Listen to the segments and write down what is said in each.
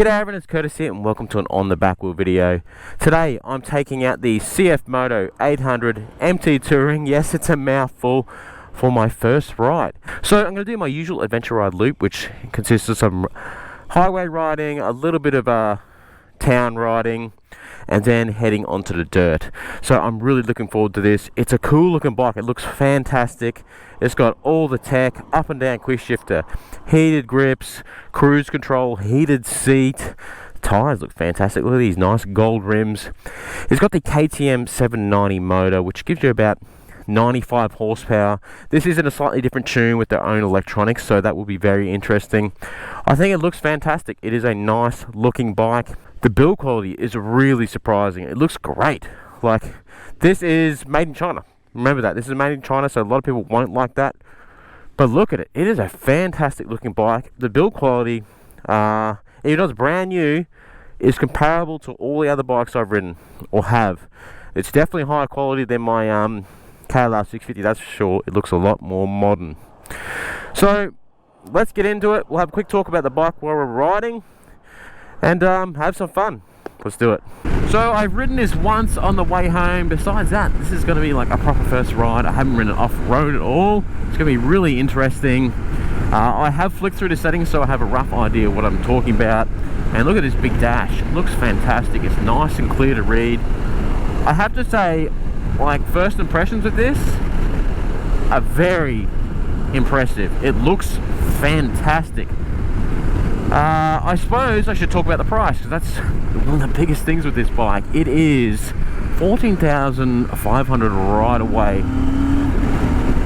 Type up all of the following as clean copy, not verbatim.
G'day everyone, it's Curtis here and welcome to an On The Back Wheel video. Today I'm taking out the CF Moto 800 MT Touring. Yes, it's a mouthful for my first ride. So I'm going to do my usual adventure ride loop, which consists of some highway riding, a little bit of town riding, and then heading onto the dirt. So I'm really looking forward to this. It's a cool looking bike. It looks fantastic. It's got all the tech, up and down quick shifter, heated grips, cruise control, heated seat. Tires look fantastic. Look at these nice gold rims. It's got the KTM 790 motor, which gives you about 95 horsepower. This is in a slightly different tune with their own electronics, so that will be very interesting. I think it looks fantastic. It is a nice looking bike. The build quality is really surprising. It looks great. Like, this is made in China. Remember that. This is made in China, so a lot of people won't like that. But look at it. It is a fantastic looking bike. The build quality, even though it's brand new, is comparable to all the other bikes I've ridden or have. It's definitely higher quality than my KLR 650, that's for sure. It looks a lot more modern. So, let's get into it. We'll have a quick talk about the bike while we're riding and have some fun. Let's do it. So I've ridden this once on the way home. Besides that, this is going to be like a proper first ride. I haven't ridden off-road at all. It's going to be really interesting. I have flicked through the settings so I have a rough idea of what I'm talking about. And look at this big dash. It looks fantastic. It's nice and clear to read. I have to say, like, first impressions with this are very impressive. It looks fantastic. I suppose I should talk about the price, because that's one of the biggest things with this bike. It is $14,500 right away.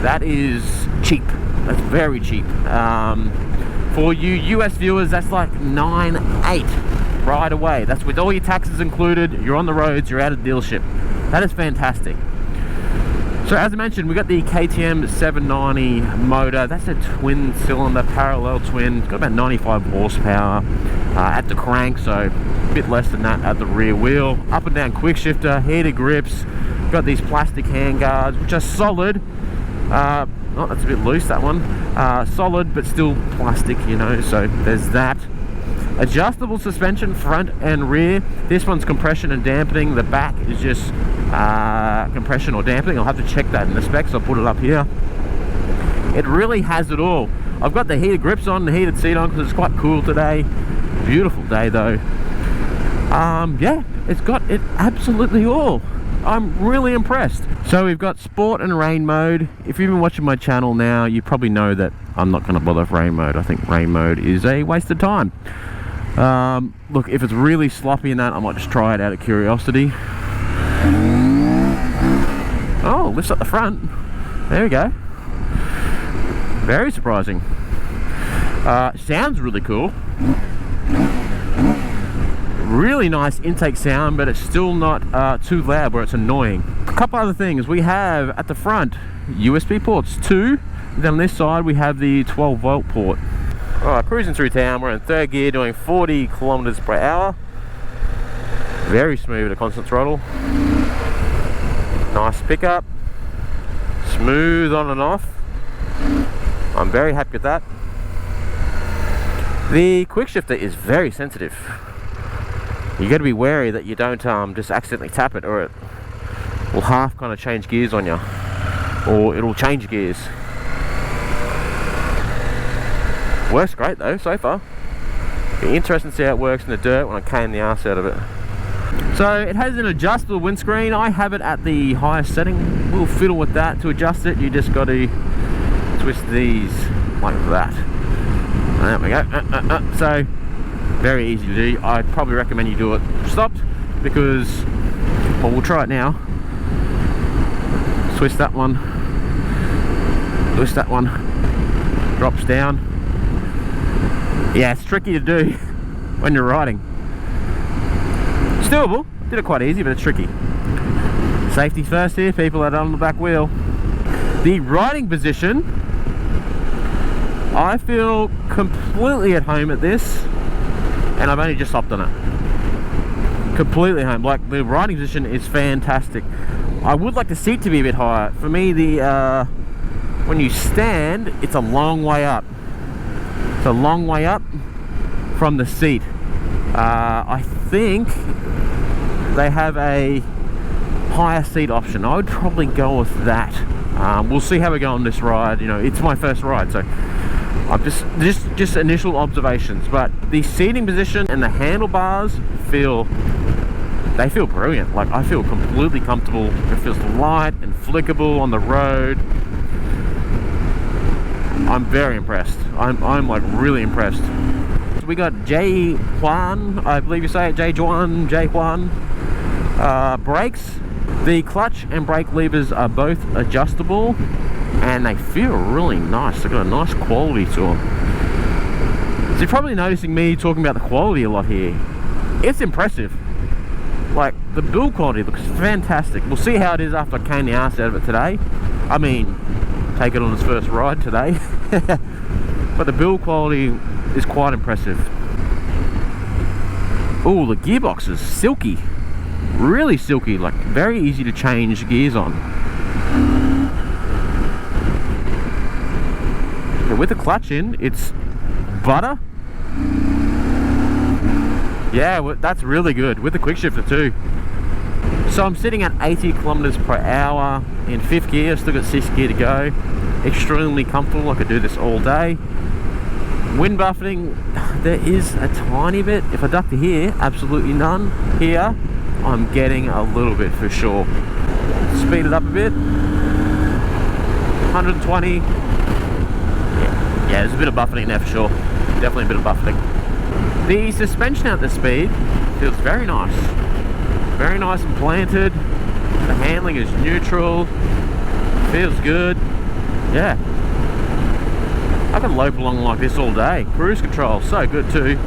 That is cheap. That's very cheap. For you US viewers, that's like $9,800 right away. That's with all your taxes included. You're on the roads, you're out of dealership. That is fantastic. So as I mentioned, we got the KTM 790 motor. That's a twin cylinder, parallel twin. It's got about 95 horsepower at the crank, so a bit less than that at the rear wheel. Up and down quick shifter, heated grips. Got these plastic handguards, which are solid. Oh, that's a bit loose, that one. Solid, but still plastic, you know, so there's that. Adjustable suspension front and rear. This one's compression and dampening. The back is just compression or dampening. I'll have to check that in the specs. I'll put it up here. It really has it all. I've got the heated grips on, the heated seat on, because it's quite cool today. Beautiful day though. Yeah, it's got it absolutely all. I'm really impressed. So we've got sport and rain mode. If you've been watching my channel now, you probably know that I'm not going to bother with rain mode. I think rain mode is a waste of time. Look, if it's really sloppy in that, I might just try it out of curiosity. Oh, lifts up the front. There we go. Very surprising. Sounds really cool. Really nice intake sound, but it's still not too loud where it's annoying. A couple other things. We have at the front USB ports, 2. Then on this side we have the 12 volt port. Alright, cruising through town. We're in third gear doing 40 kilometers per hour. Very smooth at a constant throttle. Nice pickup. Smooth on and off. I'm very happy with that. The quick shifter is very sensitive. You got to be wary that you don't just accidentally tap it, or it will half kind of change gears on you, or it'll change gears. Works great though so far. Be interesting to see how it works in the dirt when I cane the arse out of it. So it has an adjustable windscreen. I have it at the highest setting. We'll fiddle with that. To adjust it, you just got to twist these like that. There we go. So very easy to do. I'd probably recommend you do it stopped, because, well, we'll try it now. Twist that one. Twist that one. Drops down. Yeah, it's tricky to do when you're riding. It's doable. Did it quite easy, but it's tricky. Safety first here, people that are on the back wheel. The riding position, I feel completely at home at this, and I've only just hopped on it. Completely home. Like, the riding position is fantastic. I would like the seat to be a bit higher. For me, the when you stand, it's a long way up. It's a long way up from the seat. I think they have a higher seat option. I would probably go with that. We'll see how we go on this ride. You know, it's my first ride, so I'm just initial observations. But the seating position and the handlebars feel brilliant. Like, I feel completely comfortable. It feels light and flickable on the road. I'm very impressed. I'm like really impressed. So we got J Juan, I believe you say it, J Juan. Brakes. The clutch and brake levers are both adjustable, and they feel really nice. They've got a nice quality to them. So you're probably noticing me talking about the quality a lot here. It's impressive. Like, the build quality looks fantastic. We'll see how it is after I cane the ass out of it today. I mean, take it on its first ride today. But the build quality is quite impressive. Oh, the gearbox is silky. Really silky, like very easy to change gears on. Okay, with the clutch in, it's butter. Yeah, well, that's really good with the quick shifter too. So I'm sitting at 80 kilometers per hour in 5th gear, still got 6th gear to go. Extremely comfortable, I could do this all day. Wind buffeting, there is a tiny bit. If I duck to here, absolutely none. Here, I'm getting a little bit for sure. Speed it up a bit. 120. Yeah, there's a bit of buffeting there for sure. Definitely a bit of buffeting. The suspension at the speed feels very nice. Very nice and planted. The handling is neutral. Feels good. Yeah. I can lope along like this all day. Cruise control, so good too.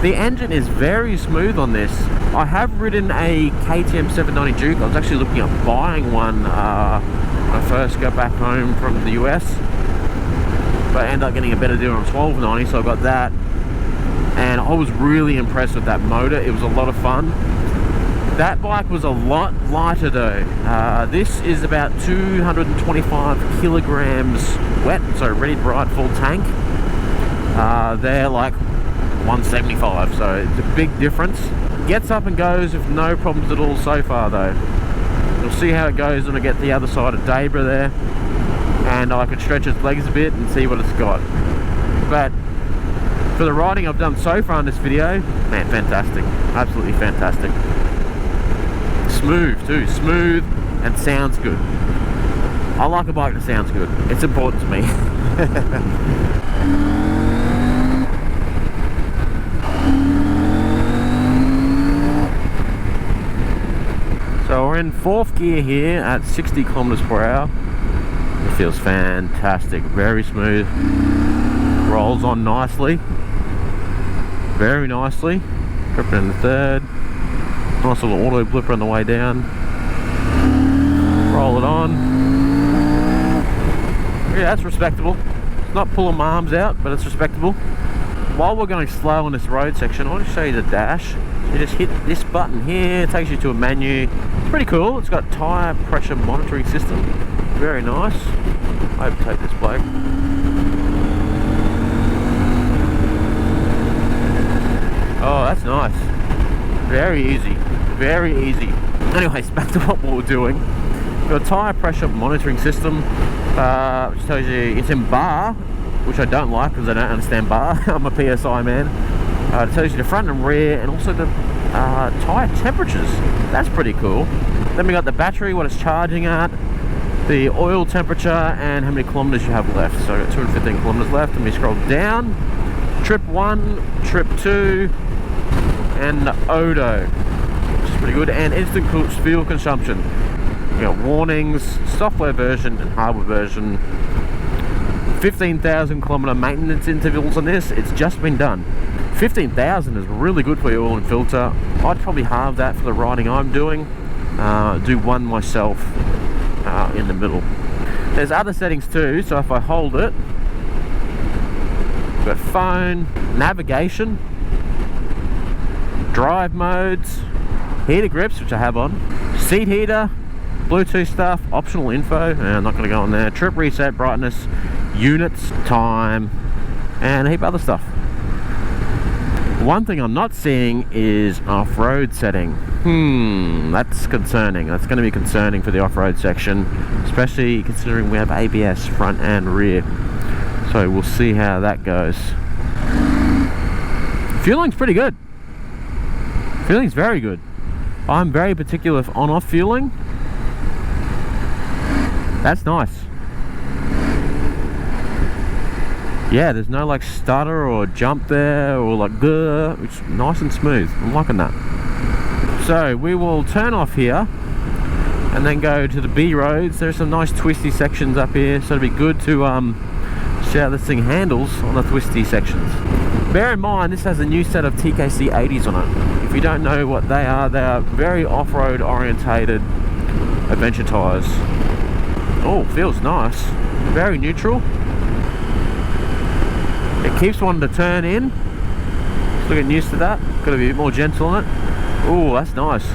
The engine is very smooth on this. I have ridden a KTM 790 Duke. I was actually looking at buying one when I first got back home from the US. But I ended up getting a better deal on 1290, so I got that. And I was really impressed with that motor. It was a lot of fun. That bike was a lot lighter though. This is about 225 kilograms wet, so ready to ride full tank. They're like 175, so it's a big difference. Gets up and goes with no problems at all so far though. We'll see how it goes when I get the other side of Debra there, and I can stretch its legs a bit and see what it's got. But for the riding I've done so far in this video, man, fantastic. Absolutely fantastic. Smooth too, smooth, and sounds good. I like a bike that sounds good. It's important to me. So we're in 4th gear here at 60 kilometers per hour. It feels fantastic, very smooth. Rolls on nicely, very nicely. Tripping in the 3rd. Nice little auto blipper on the way down. Roll it on. Yeah, that's respectable. It's not pulling my arms out, but it's respectable. While we're going slow on this road section, I want to show you the dash. You just hit this button here, it takes you to a menu. It's pretty cool. It's got tyre pressure monitoring system. Very nice. I overtake this bloke. Oh, that's nice. Very easy. Very easy. Anyways, back to what we were doing. We've got a tyre pressure monitoring system, which tells you it's in bar, which I don't like because I don't understand bar. I'm a PSI man. It tells you the front and rear, and also the tyre temperatures. That's pretty cool. Then we got the battery, what it's charging at, the oil temperature, and how many kilometers you have left. So I've got 215 kilometers left. Let me scroll down. Trip 1, trip 2, and Odo, which is pretty good, and instant fuel consumption. You got warnings, software version and hardware version. 15,000 kilometer maintenance intervals on this. It's just been done. 15,000 is really good for your oil and filter. I'd probably halve that for the riding I'm doing. Do one myself in the middle. There's other settings too, so if I hold it, got phone, navigation, drive modes, heater grips, which I have on, seat heater, Bluetooth stuff, optional info, I'm not going to go on there, trip reset, brightness, units, time, and a heap of other stuff. One thing I'm not seeing is off-road setting. That's concerning. That's going to be concerning for the off-road section, especially considering we have ABS front and rear. So we'll see how that goes. Fueling's pretty good. Fueling's very good. I'm very particular with on-off fueling. That's nice. Yeah, there's no like stutter or jump there or like grr. It's nice and smooth. I'm liking that. So we will turn off here and then go to the B roads. There's some nice twisty sections up here, so it'll be good to see how this thing handles on the twisty sections. Bear in mind, this has a new set of TKC 80s on it. If you don't know what they are very off-road orientated adventure tyres. Oh, feels nice. Very neutral. It keeps wanting to turn in. Still getting used to that. Got to be a bit more gentle on it. Oh, that's nice.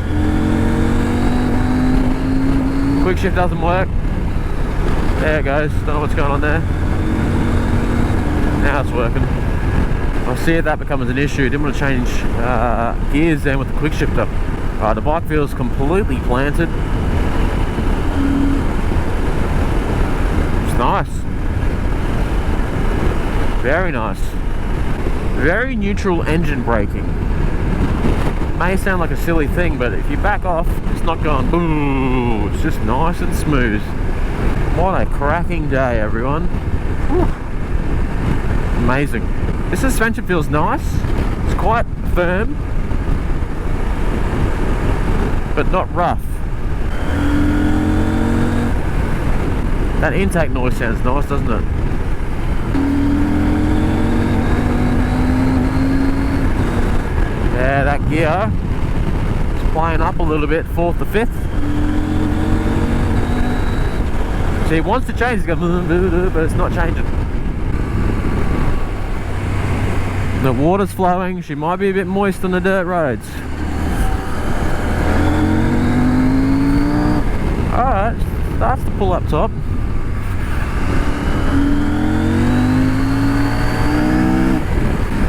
Quick shift doesn't work. There it goes. Don't know what's going on there. Now it's working. I see if that becomes an issue. Didn't want to change gears then with the quick shifter. The bike feels completely planted. It's nice. Very nice. Very neutral engine braking. May sound like a silly thing, but if you back off, it's not going boom. It's just nice and smooth. What a cracking day, everyone. Whew. Amazing. This suspension feels nice. It's quite firm, but not rough. That intake noise sounds nice, doesn't it? Yeah, that gear is playing up a little bit, 4th to 5th. See, it wants to change, it's going, but it's not changing. The water's flowing, she might be a bit moist on the dirt roads. Alright, starts to pull up top.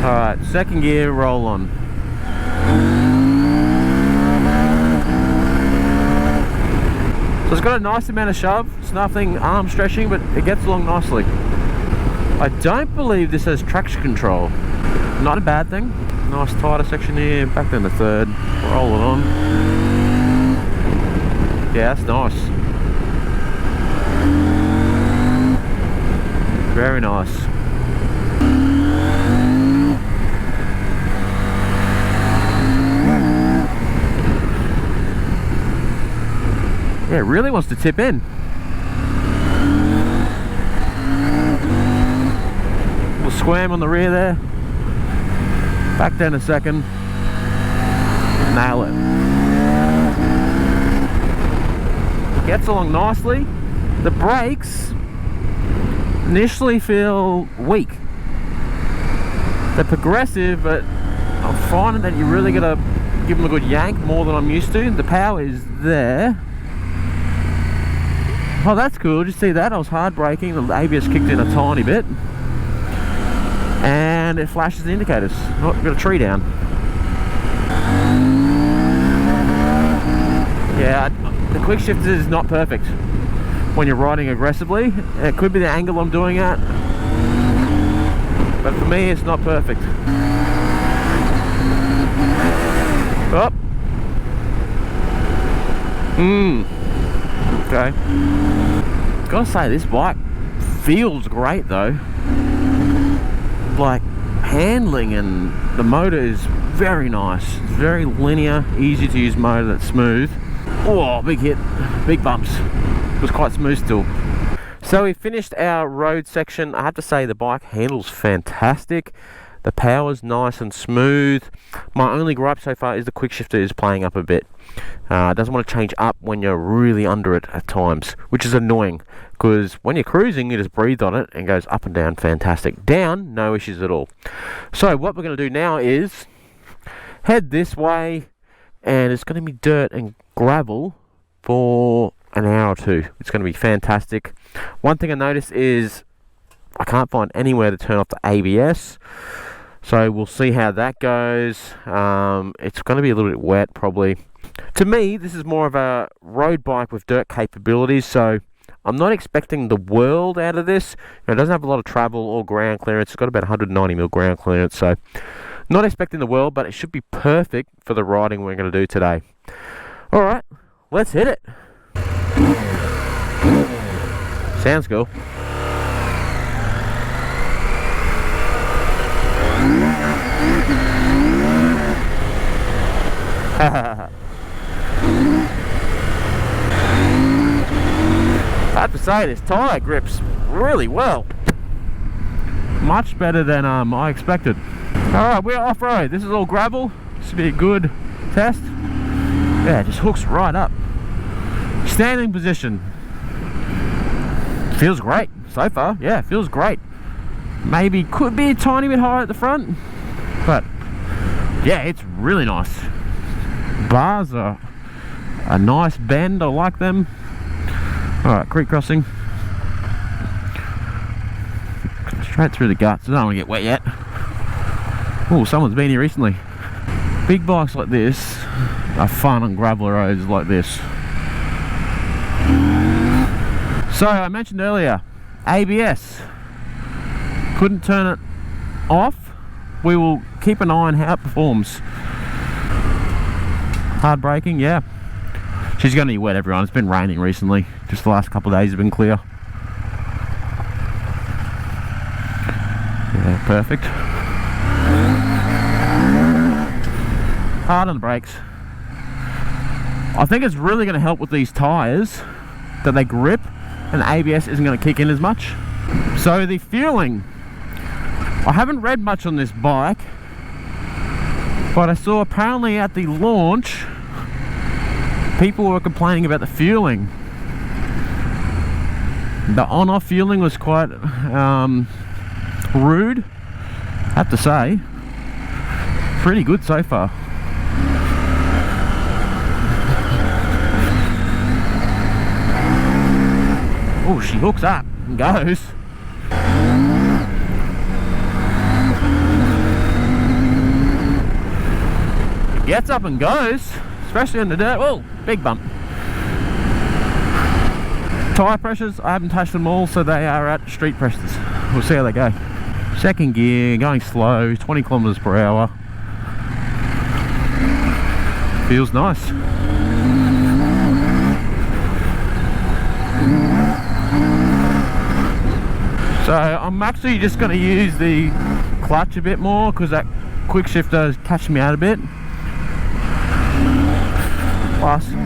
Alright, second gear, roll on. So it's got a nice amount of shove. It's nothing arm stretching, but it gets along nicely. I don't believe this has traction control. Not a bad thing. Nice tighter section here. Back down the third. Roll it on. Yeah, that's nice. Very nice. Yeah, it really wants to tip in. Little squam on the rear there. Back down a second. Nail it. Gets along nicely. The brakes initially feel weak. They're progressive, but I'm finding that you really gotta give them a good yank more than I'm used to. The power is there. Oh, that's cool. Did you see that? I was hard braking. The ABS kicked in a tiny bit. And it flashes the indicators. Oh, got a tree down. Yeah, the quick shift is not perfect when you're riding aggressively. It could be the angle I'm doing at. But for me, it's not perfect. Oh. Okay. Gotta say, this bike feels great though. Like, handling and the motor is very nice. It's very linear, easy to use motor that's smooth. Oh, big hit, big bumps. It was quite smooth still. So we finished our road section. I have to say the bike handles fantastic. The power's nice and smooth. My only gripe so far is the quick shifter is playing up a bit. It doesn't want to change up when you're really under it at times, which is annoying because when you're cruising you just breathe on it and it goes up and down fantastic. Down, no issues at all. So what we're going to do now is head this way, and it's going to be dirt and gravel for an hour or two. It's going to be fantastic. One thing I noticed is I can't find anywhere to turn off the ABS. So we'll see how that goes. It's going to be a little bit wet probably. To me, this is more of a road bike with dirt capabilities, so I'm not expecting the world out of this. It doesn't have a lot of travel or ground clearance. It's got about 190mm ground clearance, so not expecting the world, but it should be perfect for the riding we're going to do today. Alright, let's hit it. Sounds cool. I have to say, this tyre grips really well. Much better than I expected. Alright, we're off-road. This is all gravel. This should be a good test. Yeah, it just hooks right up. Standing position. Feels great so far. Yeah, feels great. Maybe could be a tiny bit higher at the front, but yeah, it's really nice. Bars are a nice bend. I like them. Alright, creek crossing. Straight through the guts. I don't want to get wet yet. Oh, someone's been here recently. Big bikes like this are fun on gravel roads like this. So I mentioned earlier, ABS. Couldn't turn it off. We will keep an eye on how it performs. Hard braking, yeah. She's going to be wet, everyone. It's been raining recently. Just the last couple of days have been clear. Yeah, perfect. Hard on the brakes. I think it's really going to help with these tyres that they grip and the ABS isn't going to kick in as much. So the fueling, I haven't read much on this bike, but I saw apparently at the launch people were complaining about the fueling. The on-off fueling was quite rude, I have to say. Pretty good so far. Oh, she hooks up and goes. Gets up and goes, especially in the dirt. Whoa, big bump. Tyre pressures, I haven't touched them all, so they are at street pressures. We'll see how they go. Second gear, going slow, 20 kilometers per hour. Feels nice. So I'm actually just going to use the clutch a bit more because that quick shifter is catching me out a bit. Plus, you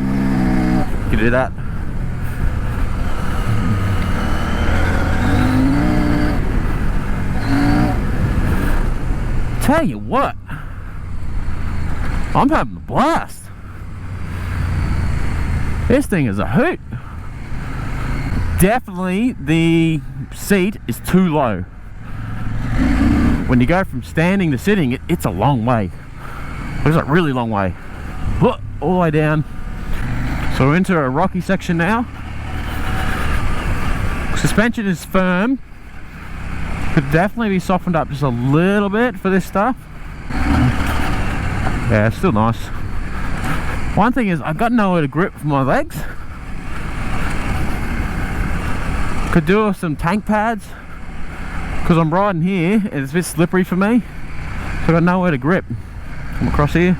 can do that. Tell you what, I'm having a blast. This thing is a hoot. Definitely the seat is too low. When you go from standing to sitting, it's a long way. It's a really long way. Look, all the way down. So we're into a rocky section now. Suspension is firm. Could definitely be softened up just a little bit for this stuff. Yeah, it's still nice. One thing is, I've got nowhere to grip for my legs. Could do with some tank pads because I'm riding here and it's a bit slippery for me. So I've got nowhere to grip. Come across here.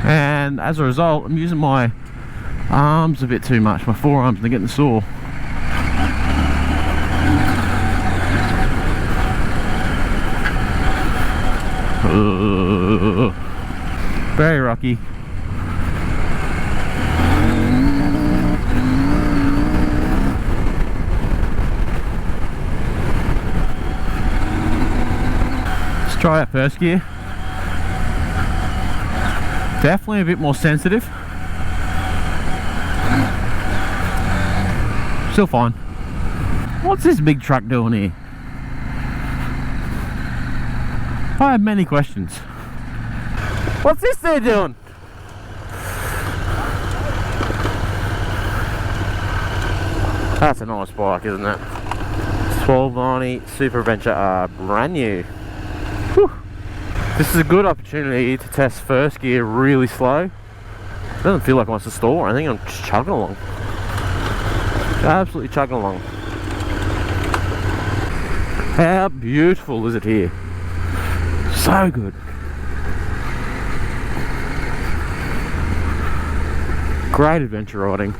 And as a result, I'm using my arms a bit too much. My forearms are getting sore. Very rocky. Let's try that first gear. Definitely a bit more sensitive. Still fine. What's this big truck doing here? I have many questions. What's this thing doing? That's a nice bike, isn't it? 1290 Super Adventure are brand new. Whew. This is a good opportunity to test first gear really slow. It doesn't feel like it wants to stall or anything. I'm just chugging along. Absolutely chugging along. How beautiful is it here? So good. Great adventure riding.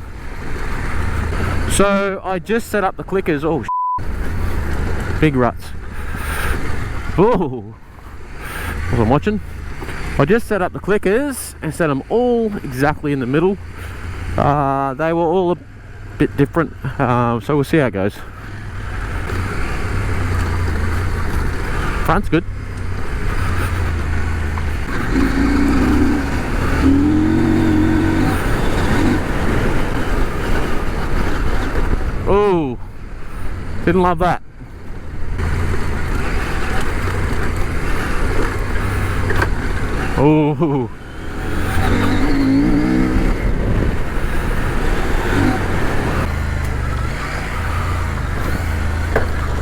So I just set up the clickers. Oh, big ruts. Oh, wasn't watching. I just set up the clickers and set them all exactly in the middle. They were all a bit different, so we'll see how it goes. Front's good. Oh, didn't love that. Oh.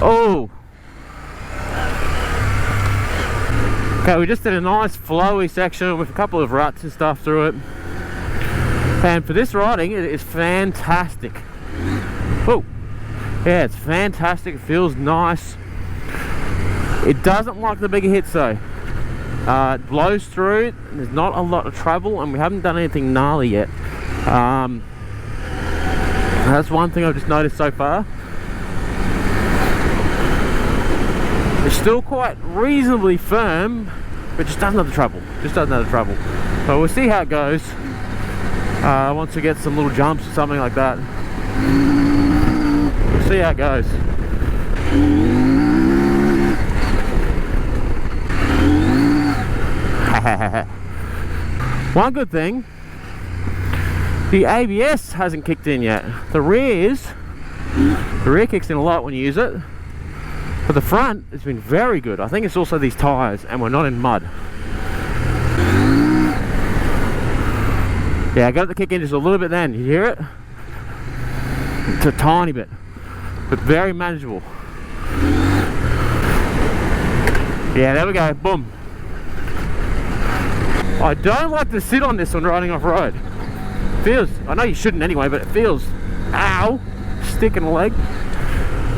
Oh. Okay, we just did a nice flowy section with a couple of ruts and stuff through it. And for this riding, it is fantastic. Oh, yeah, it's fantastic. It feels nice. It doesn't like the bigger hits though. It blows through. There's not a lot of travel, and we haven't done anything gnarly yet. That's one thing I've just noticed so far. It's still quite reasonably firm, but just doesn't have the trouble. Just doesn't have the trouble. So we'll see how it goes. Once we get some little jumps or something like that. We'll see how it goes. One good thing, the ABS hasn't kicked in yet. The rear kicks in a lot when you use it, but the front has been very good. I think it's also these tyres, and we're not in mud. Yeah, I got it to kick in just a little bit then. You hear it? It's a tiny bit, but very manageable. Yeah, there we go. Boom. I don't like to sit on this one riding off-road. Feels, I know you shouldn't anyway, but it feels, ow, stick in the leg.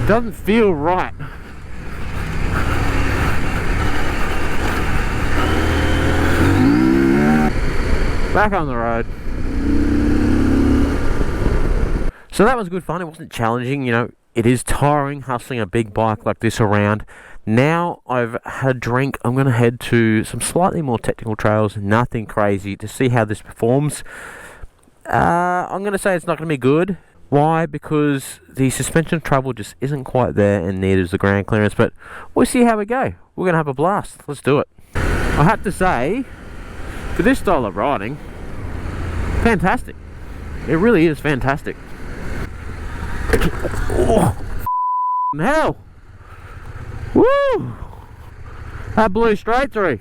Doesn't feel right. Back on the road. So that was good fun. It wasn't challenging, you know. It is tiring hustling a big bike like this around. Now I've had a drink, I'm going to head to some slightly more technical trails, nothing crazy, to see how this performs. I'm going to say it's not going to be good. Why? Because the suspension travel just isn't quite there, and neither is the ground clearance, but we'll see how we go. We're going to have a blast. Let's do it. I have to say, for this style of riding, fantastic. It really is fantastic. Oh, hell! Woo! That blew straight through.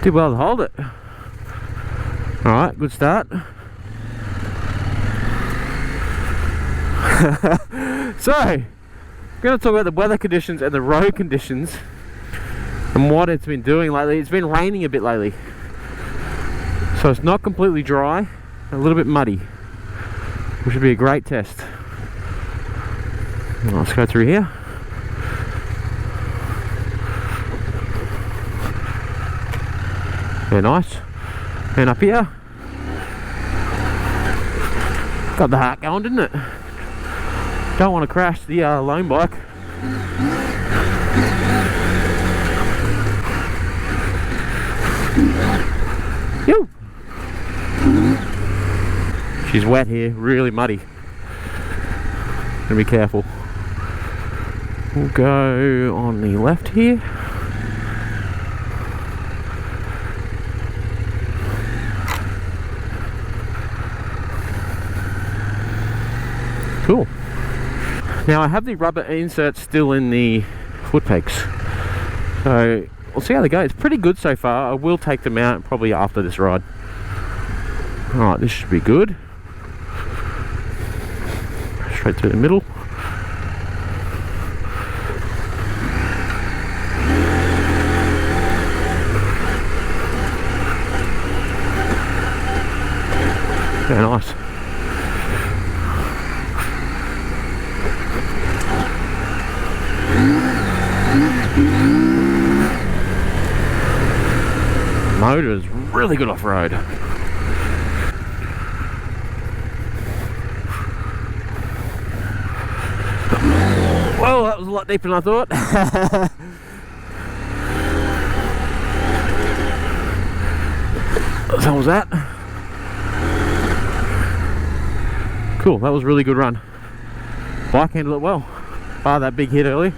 Did well to hold it. Alright, good start. So, I'm going to talk about the weather conditions and the road conditions and what it's been doing lately. It's been raining a bit lately, so it's not completely dry, a little bit muddy, which would be a great test. Let's go through here. Very nice. And up here, got the heart going, didn't it? Don't want to crash the loan bike. Yo! She's wet here, really muddy. Gotta be careful. We'll go on the left here. Cool. Now I have the rubber inserts still in the foot pegs, so we'll see how they go. It's pretty good so far. I will take them out probably after this ride. Alright, this should be good. Straight through the middle. Very nice. Motor is really good off-road. Well, that was a lot deeper than I thought. So was that? Cool, that was a really good run. Bike handled it well. Bar that big hit early.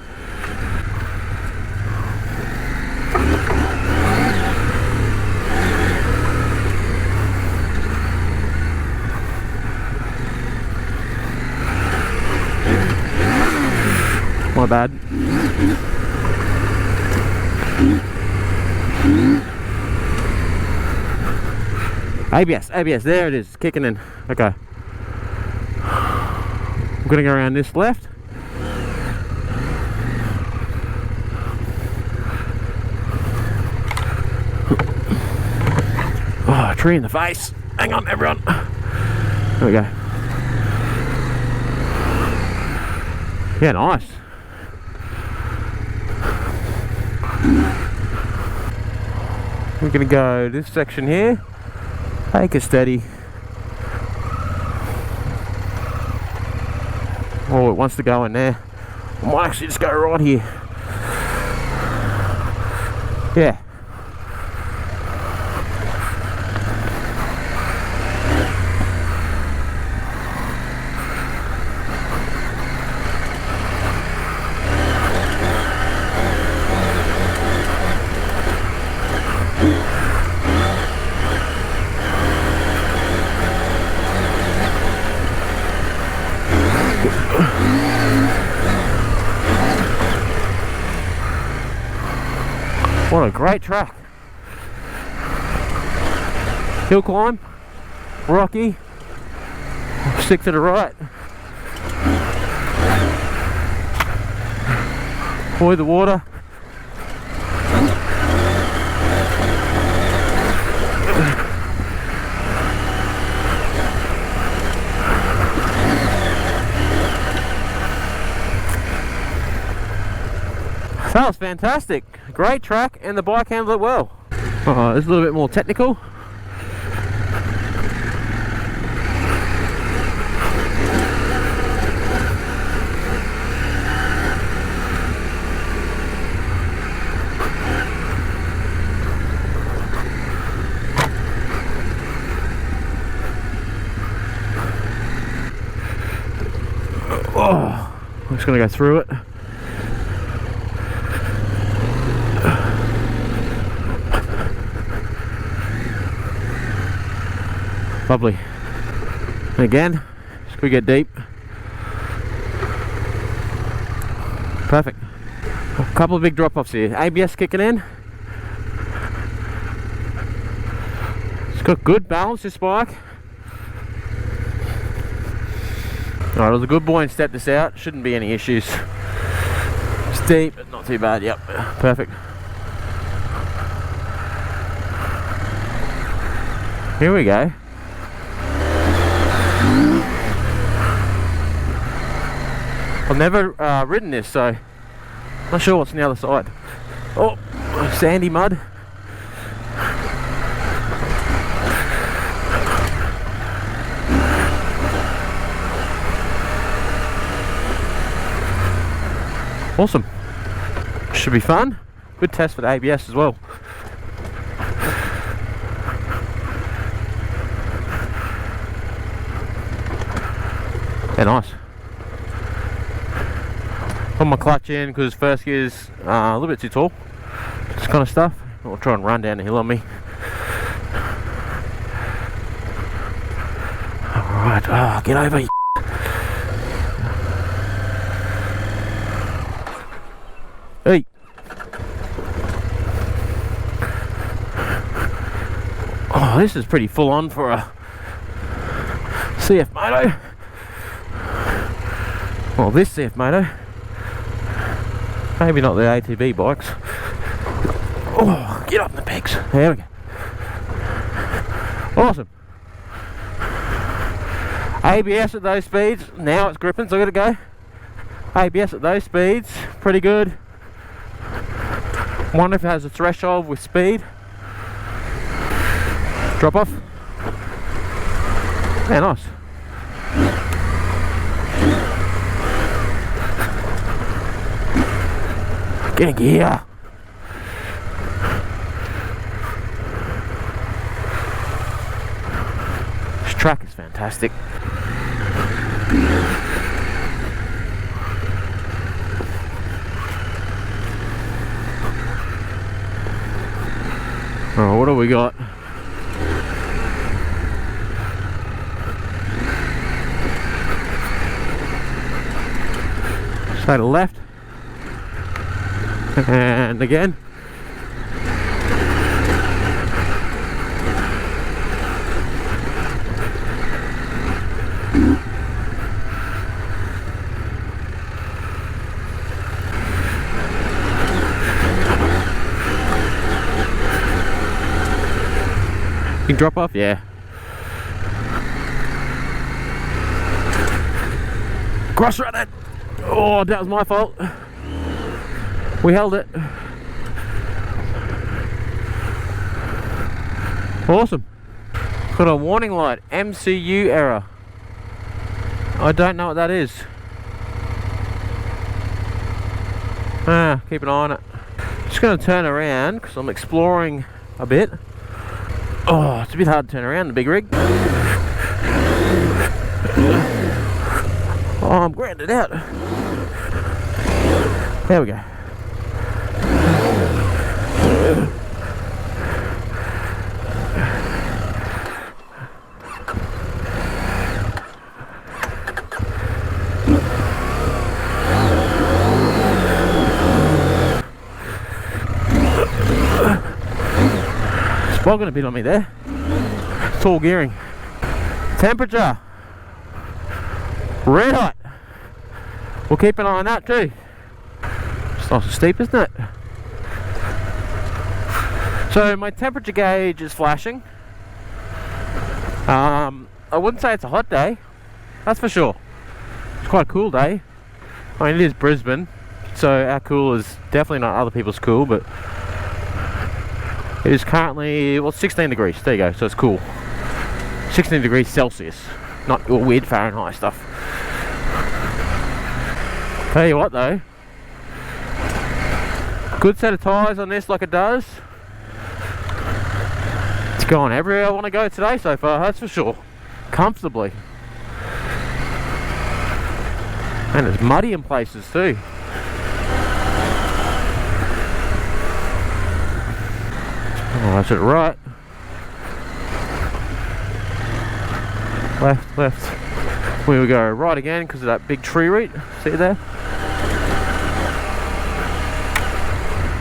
My bad. ABS, there it is, kicking in. Okay. I'm gonna go around this left. Oh, tree in the face. Hang on, everyone. There we go. Yeah, nice. We're gonna go this section here. Take it steady. Oh, it wants to go in there. I might actually just go right here. Yeah. What a great track. Hill climb, rocky, stick to the right. Avoid the water. That was fantastic. Great track, and the bike handled it well. It's a little bit more technical. Oh, I'm just going to go through it. Lovely. And again, just we get deep. Perfect. A couple of big drop-offs here. ABS kicking in. It's got good balance, this bike. Alright, I was a good boy and stepped this out. Shouldn't be any issues. It's deep, but not too bad. Yep, perfect. Here we go. I've never ridden this, so not sure what's on the other side. Oh, sandy mud. Awesome. Should be fun. Good test for the ABS as well. Yeah, nice. Put my clutch in because first gear's a little bit too tall. This kind of stuff. I'll try and run down the hill on me. Alright, get over. Hey. Oh, this is pretty full on for a CF Moto. Well, this CF Moto. Maybe not the ATV bikes. Oh, get up in the pegs. There we go. Awesome. ABS at those speeds, now it's gripping, so I gotta go. ABS at those speeds, pretty good. Wonder if it has a threshold with speed. Drop off. Yeah, nice. Get in gear. This track is fantastic. Oh, what do we got? Stay to the left. And again. You can drop off, yeah. Cross run it. Oh, that was my fault. We held it. Awesome. Got a warning light, MCU error. I don't know what that is. Keep an eye on it. Just gonna turn around because I'm exploring a bit. Oh, it's a bit hard to turn around the big rig. Oh, I'm grounded out. There we go. Bogging a bit on me there. Tall gearing. Temperature red hot. We'll keep an eye on that too. It's nice and steep, isn't it? So my temperature gauge is flashing. I wouldn't say it's a hot day, that's for sure. It's quite a cool day. I mean, it is Brisbane, so our cool is definitely not other people's cool, but it is currently, well, 16 degrees. There you go, so it's cool. 16 degrees Celsius, not your weird Fahrenheit stuff. Tell you what though, good set of tyres on this like it does. It's going everywhere I want to go today so far, that's for sure. Comfortably. And it's muddy in places too. Oh, that's it, right. Left, left. We will go right again because of that big tree root. See it there?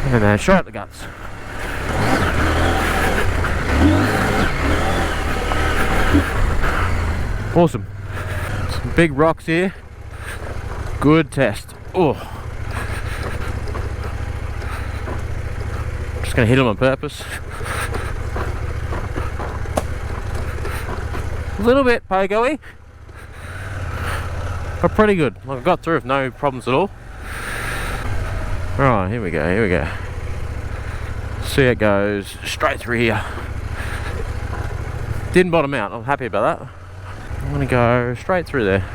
And then straight up the guts. Awesome. Some big rocks here. Good test. Oh. Just gonna hit them on purpose. A little bit pogo-y, but pretty good. I've got through with no problems at all. Alright, here we go, here we go. See how it goes straight through here. Didn't bottom out, I'm happy about that. I'm gonna go straight through there.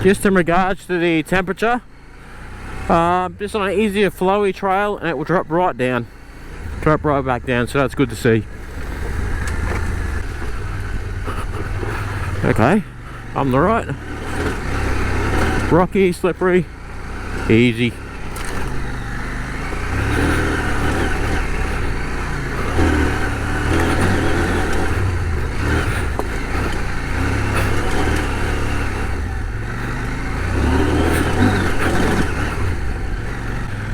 Just in regards to the temperature, just on an easier flowy trail and it will drop right down. Drop right back down, so that's good to see. Okay, I'm the right. Rocky, slippery, easy.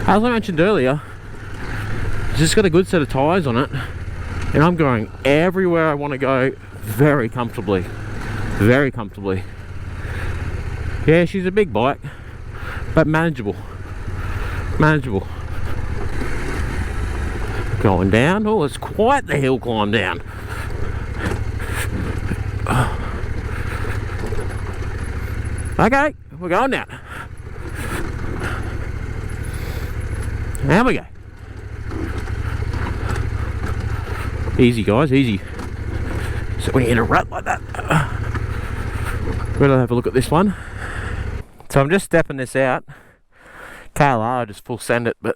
As I mentioned earlier, it's just got a good set of tyres on it. And I'm going everywhere I want to go very comfortably. Very comfortably. Yeah, she's a big bike, but manageable. Manageable. Going down. Oh, it's quite the hill climb down. Okay, we're going down. There we go. Easy, guys, easy. So when you're in a rut like that, we'll have a look at this one. So I'm just stepping this out. KLR, just full send it, but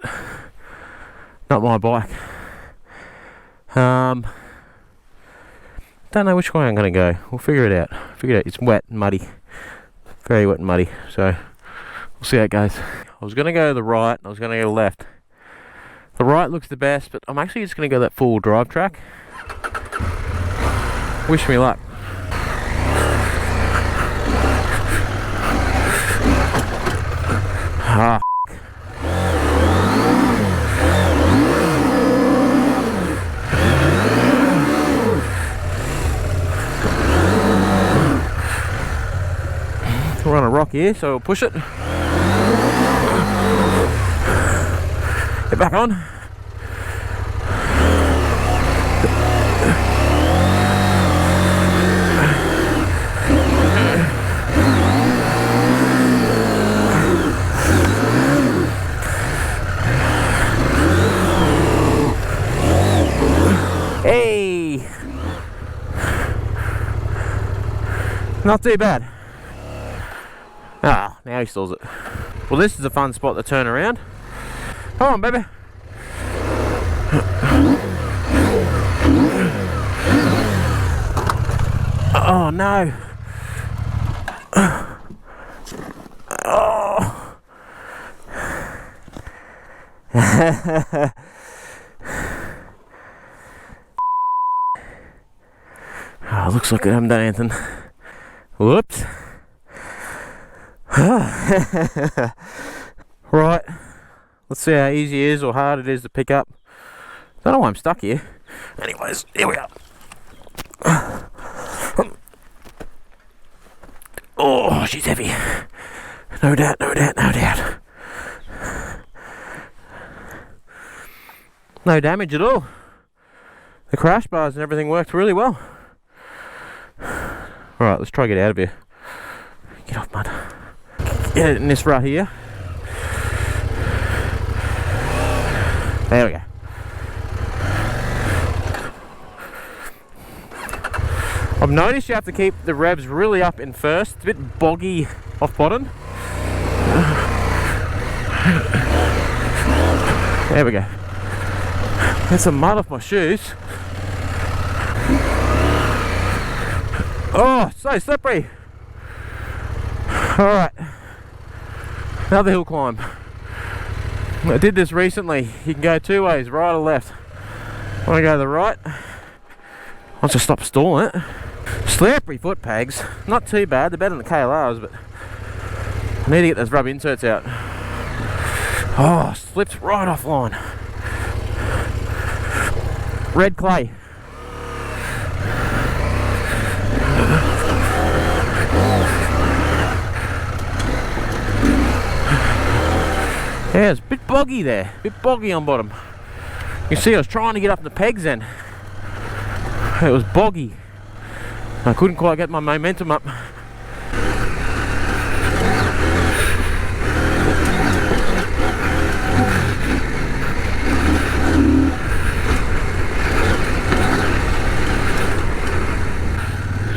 not my bike. Don't know which way I'm going to go. We'll figure it out. It's wet and muddy. Very wet and muddy. So we'll see how it goes. I was going to go to the right. I was going to go left. The right looks the best, but I'm actually just going to go that four-wheel drive track. Wish me luck. Ah. We're on a rock here, so we'll push it. Get back on. Hey! Not too bad. Ah, now he stalls it. Well, this is a fun spot to turn around. Come on, baby. Oh, no. Oh. Oh, looks like I haven't done anything. Whoops. Right, let's see how easy it is or hard it is to pick up. Don't know why I'm stuck here. Anyways, here we are. Oh, she's heavy. No doubt, no doubt, no doubt. No damage at all. The crash bars and everything worked really well. Alright, let's try to get out of here. Get off, mud. Get in this rut here. There we go. I've noticed you have to keep the revs really up in first. It's a bit boggy off bottom. There we go. Get some mud off my shoes. Oh, so slippery. Alright. Another hill climb. I did this recently. You can go two ways, right or left. I want to go to the right. Once I stop stalling it. Slippery foot pegs. Not too bad. They're better than the KLRs, but I need to get those rubber inserts out. Oh, slipped right offline. Red clay. Yeah, it's a bit boggy there, a bit boggy on bottom. You see I was trying to get up the pegs then. It was boggy. I couldn't quite get my momentum up.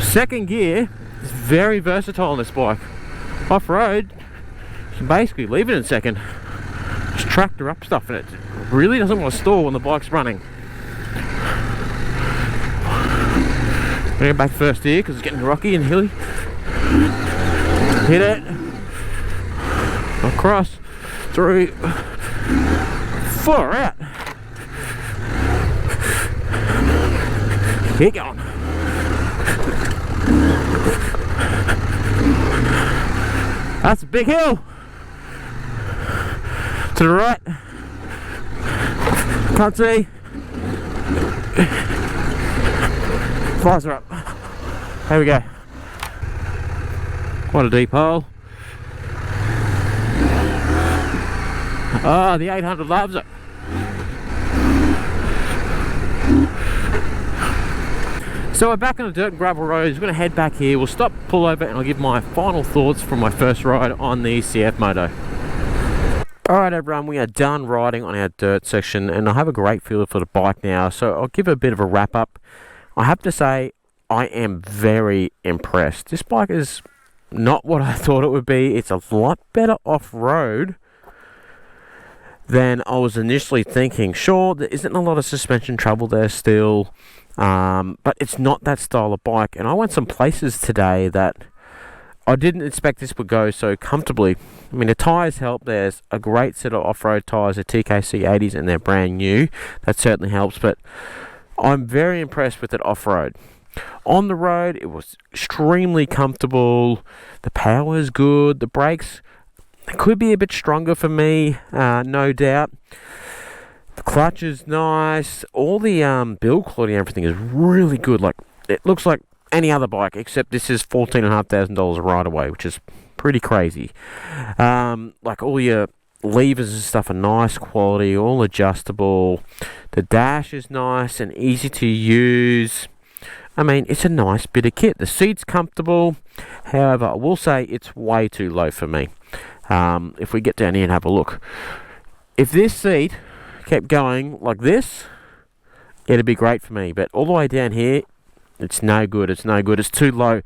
Second gear is very versatile on this bike. Off-road, you can basically leave it in second. Just tractor up stuff and it really doesn't want to stall when the bike's running. I'm going to go back first here because it's getting rocky and hilly. Hit it. Across. Through. Far out. Keep going. That's a big hill. To the right. Can't see. Visor up. There we go. What a deep hole. Oh, the 800 loves it. So we're back on the dirt and gravel roads. We're going to head back here. We'll stop, pull over, and I'll give my final thoughts from my first ride on the CF Moto. Alright everyone, we are done riding on our dirt section, and I have a great feel for the bike now, so I'll give a bit of a wrap up. I have to say, I am very impressed. This bike is not what I thought it would be. It's a lot better off-road than I was initially thinking. Sure, there isn't a lot of suspension trouble there still, but it's not that style of bike, and I went some places today that I didn't expect this would go so comfortably. I mean, the tyres help. There's a great set of off-road tyres, the TKC 80s, and they're brand new. That certainly helps, but I'm very impressed with it off-road. On the road, it was extremely comfortable. The power is good. The brakes could be a bit stronger for me, no doubt. The clutch is nice. All the build quality and everything is really good. Like, it looks like any other bike, except this is $14,500 right away, which is pretty crazy. Like, all your levers and stuff are nice quality, all adjustable. The dash is nice and easy to use. I mean, it's a nice bit of kit. The seat's comfortable. However, I will say it's way too low for me. If we get down here and have a look, if this seat kept going like this, it'd be great for me. But all the way down here, it's no good. It's no good. It's too low.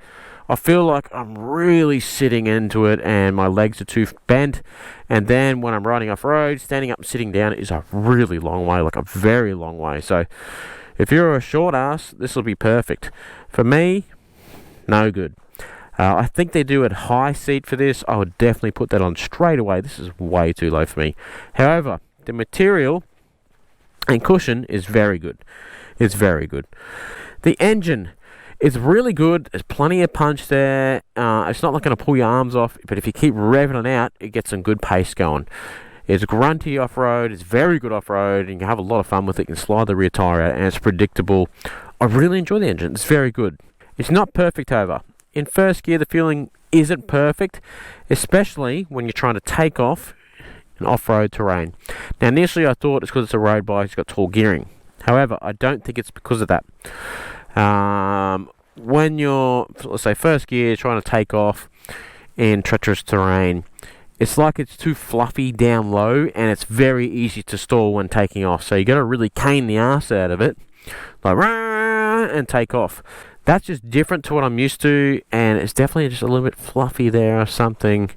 I feel like I'm really sitting into it, and my legs are too bent. And then when I'm riding off road, standing up and sitting down is a really long way, like a very long way. So if you're a short ass, this will be perfect. For me, no good. I think they do a high seat for this. I would definitely put that on straight away. This is way too low for me. However, the material and cushion is very good. It's very good. The engine is really good. There's plenty of punch there. It's not like going to pull your arms off, but if you keep revving it out, it gets some good pace going. It's grunty off-road. It's very good off-road, and you can have a lot of fun with it. You can slide the rear tyre out, and it's predictable. I really enjoy the engine. It's very good. It's not perfect, however. In first gear, the feeling isn't perfect, especially when you're trying to take off in off-road terrain. Now, initially, I thought it's because it's a road bike, it's got tall gearing. However, I don't think it's because of that. When you're, let's say, first gear, trying to take off in treacherous terrain, it's like it's too fluffy down low, and it's very easy to stall when taking off. So you got to really cane the ass out of it, like, and take off. That's just different to what I'm used to, and it's definitely just a little bit fluffy there or something.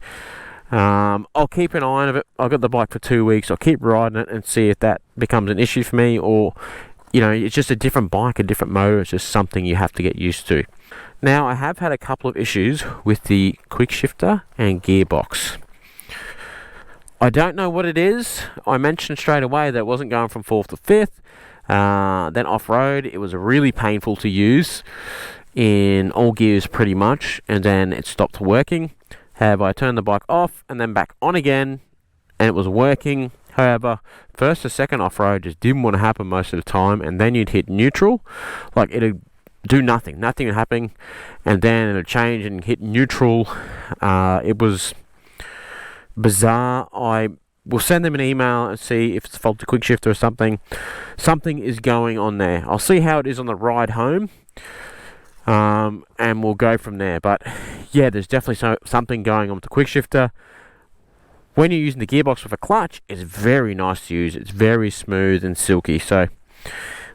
I'll keep an eye on it. I've got the bike for 2 weeks. I'll keep riding it and see if that becomes an issue for me, or, you know, it's just a different bike, a different motor. It's just something you have to get used to. Now, I have had a couple of issues with the quick shifter and gearbox. I don't know what it is. I mentioned straight away that it wasn't going from 4th to 5th. Then off-road, it was really painful to use in all gears pretty much, and then it stopped working. However, I turned the bike off and then back on again, and it was working. However, first or second off-road just didn't want to happen most of the time, and then you'd hit neutral, like it'd do nothing would happen, and then it'd change and hit neutral. It was bizarre. I will send them an email and see if it's a faulty quick shifter or something. Something is going on there. I'll see how it is on the ride home, and we'll go from there. But yeah, there's definitely something going on with the quick shifter. When you're using the gearbox with a clutch, it's very nice to use. It's very smooth and silky. So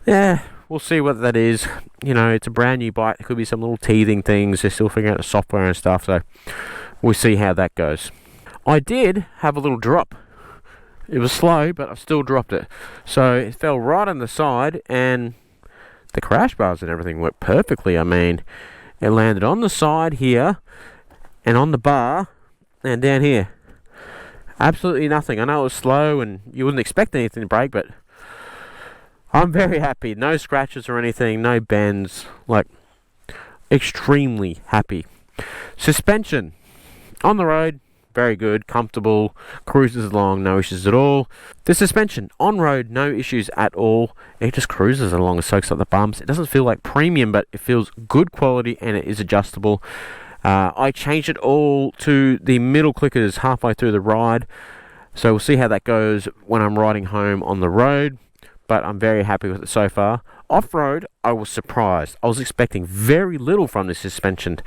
yeah, we'll see what that is. You know, it's a brand new bike. There could be some little teething things. They're still figuring out the software and stuff. So we'll see how that goes. I did have a little drop. It was slow, but I still dropped it. So it fell right on the side, and the crash bars and everything worked perfectly. I mean, it landed on the side here, and on the bar, and down here. Absolutely nothing. I know it was slow, and you wouldn't expect anything to break, but I'm very happy. No scratches or anything, no bends. Like, extremely happy. Suspension. On the road, very good, comfortable, cruises along, no issues at all. The suspension, on-road, no issues at all. It just cruises along and soaks up the bumps. It doesn't feel like premium, but it feels good quality and it is adjustable. I changed it all to the middle clickers halfway through the ride, so we'll see how that goes when I'm riding home on the road, but I'm very happy with it so far. Off-road, I was surprised. I was expecting very little from this suspension.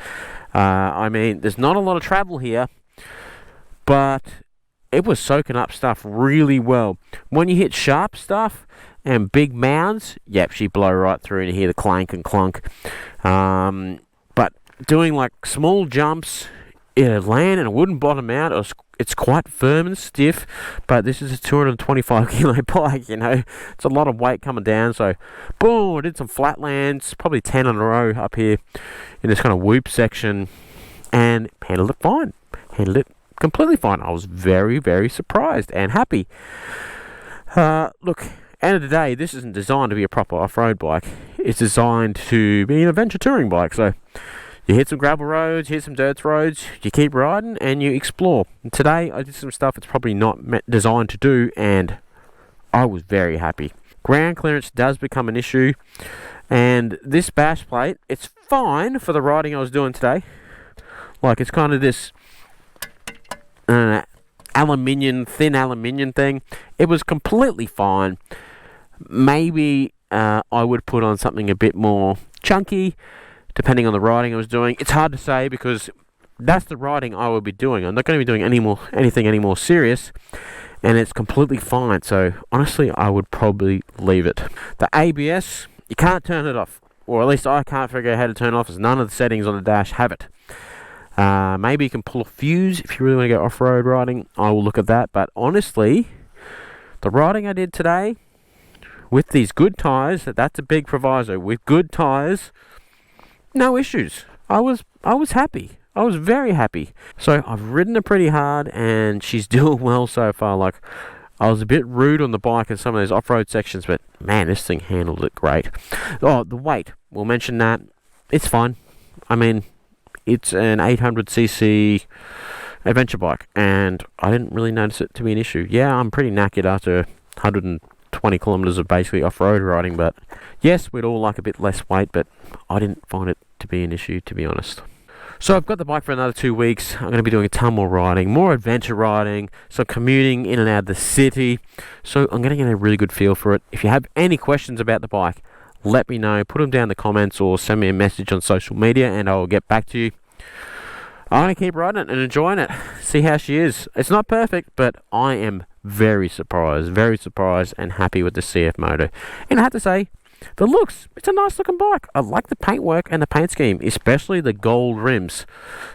I mean, there's not a lot of travel here, but it was soaking up stuff really well. When you hit sharp stuff and big mounds, yep, she blow right through and you hear the clank and clunk. But doing like small jumps, it'll land and it wouldn't bottom out. It's quite firm and stiff, but this is a 225 kilo bike, you know. It's a lot of weight coming down, so boom, I did some flat lands, probably 10 in a row up here in this kind of whoop section, and handled it fine. Handled it completely fine. I was very, very surprised and happy. Look, end of the day, this isn't designed to be a proper off-road bike. It's designed to be an adventure touring bike, so you hit some gravel roads, you hit some dirt roads, you keep riding and you explore. And today I did some stuff it's probably not designed to do, and I was very happy. Ground clearance does become an issue, and this bash plate, it's fine for the riding I was doing today. Like, it's kind of this thin aluminium thing. It was completely fine. Maybe I would put on something a bit more chunky, depending on the riding I was doing. It's hard to say because that's the riding I will be doing. I'm not going to be doing anything any more serious, and it's completely fine. So honestly, I would probably leave it. The ABS, you can't turn it off, or at least I can't figure out how to turn it off, as none of the settings on the dash have it. Maybe you can pull a fuse if you really want to go off-road riding. I will look at that. But honestly, the riding I did today with these good tyres, that's a big proviso. With good tyres, no issues. I was happy. I was very happy. So I've ridden her pretty hard and she's doing well so far. Like, I was a bit rude on the bike in some of those off-road sections, but man, this thing handled it great. Oh, the weight. We'll mention that. It's fine. I mean, it's an 800cc adventure bike and I didn't really notice it to be an issue. Yeah, I'm pretty knackered after 120 kilometers of basically off-road riding, but yes, we'd all like a bit less weight, but I didn't find it to be an issue, to be honest. So I've got the bike for another 2 weeks. I'm going to be doing a ton more riding, more adventure riding, so commuting in and out of the city. So I'm going to get a really good feel for it. If you have any questions about the bike, let me know. Put them down in the comments or send me a message on social media and I'll get back to you. I'm going to keep riding it and enjoying it. See how she is. It's not perfect, but I am very surprised and happy with the CF Moto. And I have to say, the looks, it's a nice looking bike. I like the paintwork and the paint scheme, especially the gold rims.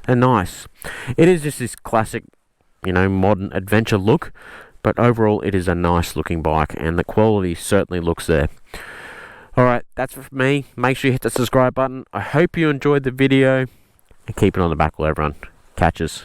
They're nice. It is just this classic, modern adventure look, but overall it is a nice looking bike and the quality certainly looks there. Alright, that's it for me. Make sure you hit the subscribe button. I hope you enjoyed the video and keep it on the back wheel, everyone. Catches.